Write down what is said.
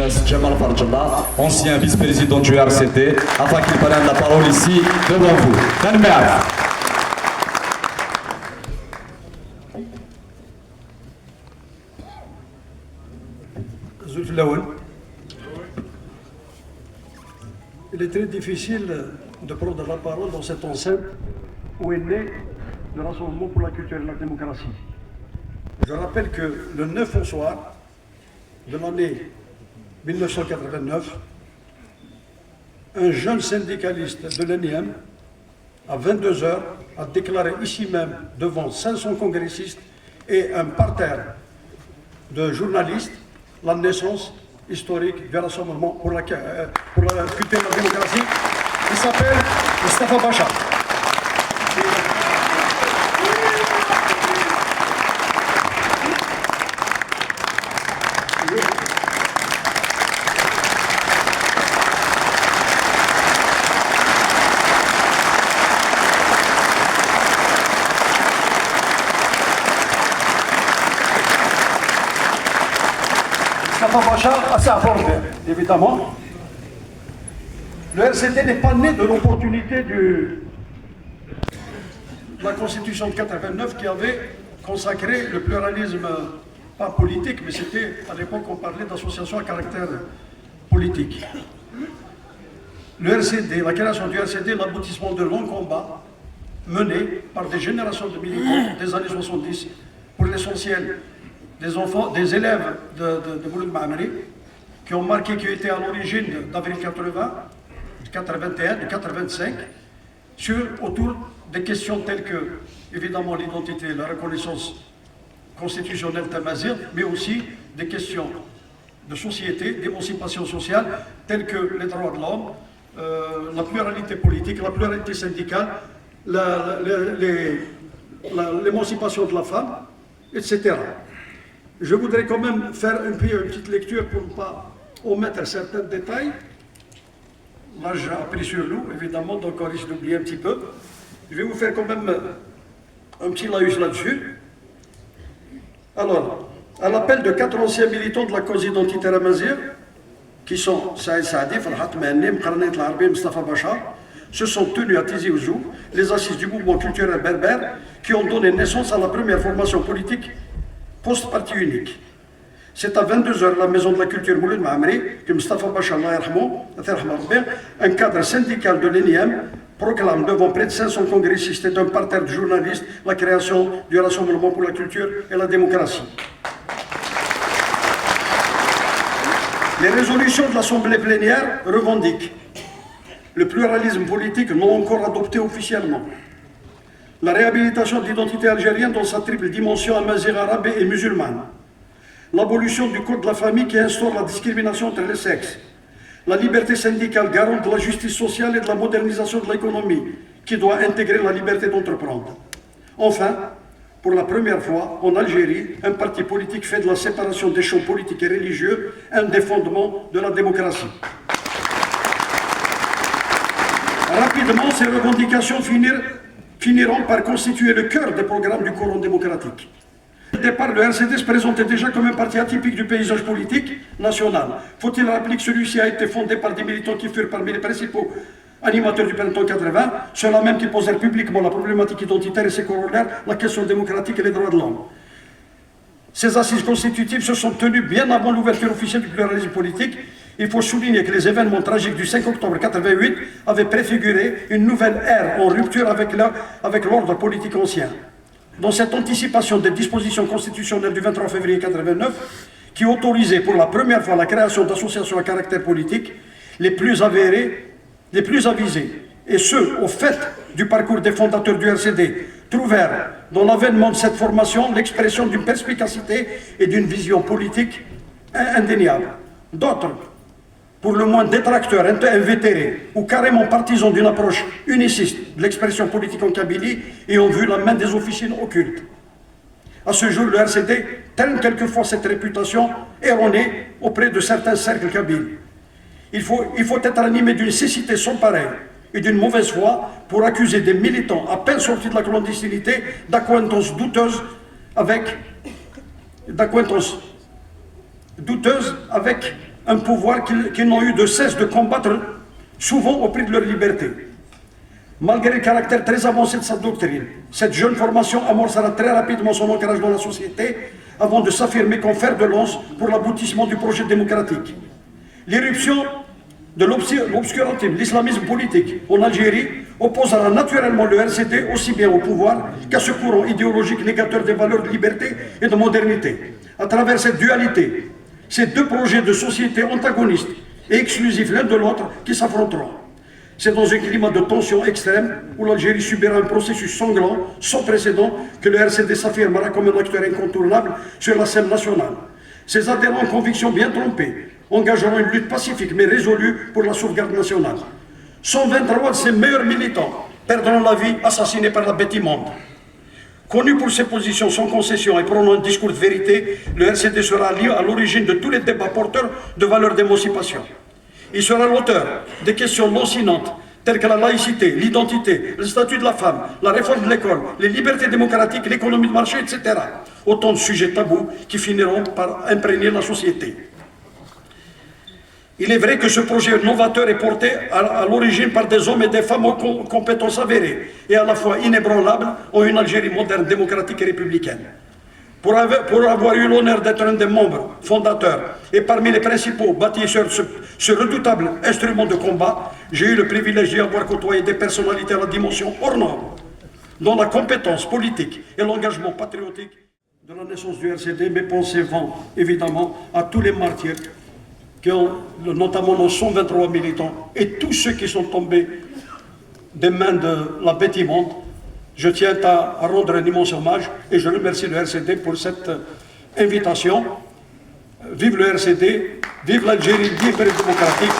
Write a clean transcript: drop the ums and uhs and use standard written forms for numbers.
jeunesse Jamal Farjallah, ancien vice-président du RCD, afin qu'il prenne la parole ici devant vous. Il est très difficile de prendre la parole dans cette enceinte où est né le Rassemblement pour la culture et la démocratie. Je rappelle que le 9 au soir de l'année 1989, un jeune syndicaliste de l'ENIM, à 22 h, a déclaré ici même, devant 500 congressistes et un parterre de journalistes, la naissance historique du Rassemblement pour la culture et la démocratie. Il s'appelle Mustafa Bachar. Assez abordé, évidemment. Le RCD n'est pas né de l'opportunité de la Constitution de 89 qui avait consacré le pluralisme, pas politique, mais c'était, à l'époque, on parlait d'associations à caractère politique. Le RCD, la création du RCD, l'aboutissement de longs combats menés par des générations de militants des années 70, pour l'essentiel des enfants, des élèves de Mouloud Maamri, qui ont marqué, qui étaient à l'origine d'avril 80, de 81, de 85, autour des questions telles que, évidemment, l'identité, la reconnaissance constitutionnelle tamazigh, mais aussi des questions de société, d'émancipation sociale, telles que les droits de l'homme, la pluralité politique, la pluralité syndicale, l'émancipation de la femme, etc. Je voudrais quand même faire une petite lecture pour ne pas omettre certains détails. Là, j'ai appris sur nous, évidemment, donc on risque d'oublier un petit peu. Je vais vous faire quand même un petit laïus là-dessus. Alors, à l'appel de 4 anciens militants de la cause identitaire amazigh, qui sont Saïd Saadi, Farhat Mahni, Mqarnat Larbi, Mustafa Bachar, se sont tenus à Tizi Ouzou, les assises du mouvement culturel berbère, qui ont donné naissance à la première formation politique post-parti unique. C'est à 22 h la maison de la culture Mouloud Maamri que Mustafa Bachar, un cadre syndical de l'ENIM, proclame devant près de 500 congressistes et d'un parterre de journalistes la création du Rassemblement pour la culture et la démocratie. Les résolutions de l'Assemblée plénière revendiquent le pluralisme politique non encore adopté officiellement, la réhabilitation de l'identité algérienne dans sa triple dimension amazigh, arabe et musulmane, l'abolition du code de la famille qui instaure la discrimination entre les sexes, la liberté syndicale garante de la justice sociale et de la modernisation de l'économie qui doit intégrer la liberté d'entreprendre. Enfin, pour la première fois en Algérie, un parti politique fait de la séparation des champs politiques et religieux un des fondements de la démocratie. Rapidement, ces revendications finiront par constituer le cœur des programmes du courant démocratique. Au départ, le RCD se présentait déjà comme un parti atypique du paysage politique national. Faut-il rappeler que celui-ci a été fondé par des militants qui furent parmi les principaux animateurs du printemps 80, ceux-là même qui posèrent publiquement la problématique identitaire et ses corollaires, la question démocratique et les droits de l'homme. Ces assises constitutives se sont tenues bien avant l'ouverture officielle du pluralisme politique. Il faut souligner que les événements tragiques du 5 octobre 88 avaient préfiguré une nouvelle ère en rupture avec l'ordre politique ancien. Dans cette anticipation des dispositions constitutionnelles du 23 février 89, qui autorisait pour la première fois la création d'associations à caractère politique, les plus avérés, les plus avisés, et ceux au fait du parcours des fondateurs du RCD, trouvèrent dans l'avènement de cette formation l'expression d'une perspicacité et d'une vision politique indéniable. D'autres, pour le moins détracteurs, invétérés ou carrément partisans d'une approche uniciste de l'expression politique en Kabylie et ont vu la main des officines occultes. À ce jour, le RCD traîne quelquefois cette réputation erronée auprès de certains cercles kabyles. Il faut être animé d'une cécité sans pareille et d'une mauvaise foi pour accuser des militants à peine sortis de la clandestinité d'accointances douteuses avec un pouvoir qu'ils n'ont eu de cesse de combattre, souvent au prix de leur liberté. Malgré le caractère très avancé de sa doctrine, cette jeune formation amorcera très rapidement son ancrage dans la société avant de s'affirmer comme fer de lance pour l'aboutissement du projet démocratique. L'éruption de l'obscurantisme, l'islamisme politique en Algérie opposera naturellement le RCD aussi bien au pouvoir qu'à ce courant idéologique négateur des valeurs de liberté et de modernité. À travers cette dualité, ces deux projets de société antagonistes et exclusifs l'un de l'autre qui s'affronteront. C'est dans un climat de tension extrême où l'Algérie subira un processus sanglant, sans précédent, que le RCD s'affirmera comme un acteur incontournable sur la scène nationale. Ses adhérents en conviction bien trompés engageront une lutte pacifique mais résolue pour la sauvegarde nationale. 123 de ses meilleurs militants perdront la vie assassinés par la bête immonde. Connu pour ses positions sans concession et prônant un discours de vérité, le RCD sera à l'origine de tous les débats porteurs de valeurs d'émancipation. Il sera l'auteur des questions lancinantes telles que la laïcité, l'identité, le statut de la femme, la réforme de l'école, les libertés démocratiques, l'économie de marché, etc. Autant de sujets tabous qui finiront par imprégner la société. Il est vrai que ce projet novateur est porté à l'origine par des hommes et des femmes aux compétences avérées et à la fois inébranlables en une Algérie moderne, démocratique et républicaine. Pour avoir eu l'honneur d'être un des membres fondateurs et parmi les principaux bâtisseurs de ce redoutable instrument de combat, j'ai eu le privilège d'y avoir côtoyé des personnalités à la dimension hors norme, dont la compétence politique et l'engagement patriotique de la naissance du RCD. Mes pensées vont évidemment à tous les martyrs, notamment nos 123 militants et tous ceux qui sont tombés des mains de la bête immonde. Je tiens à rendre un immense hommage et je remercie le RCD pour cette invitation. Vive le RCD, vive l'Algérie libre et démocratique.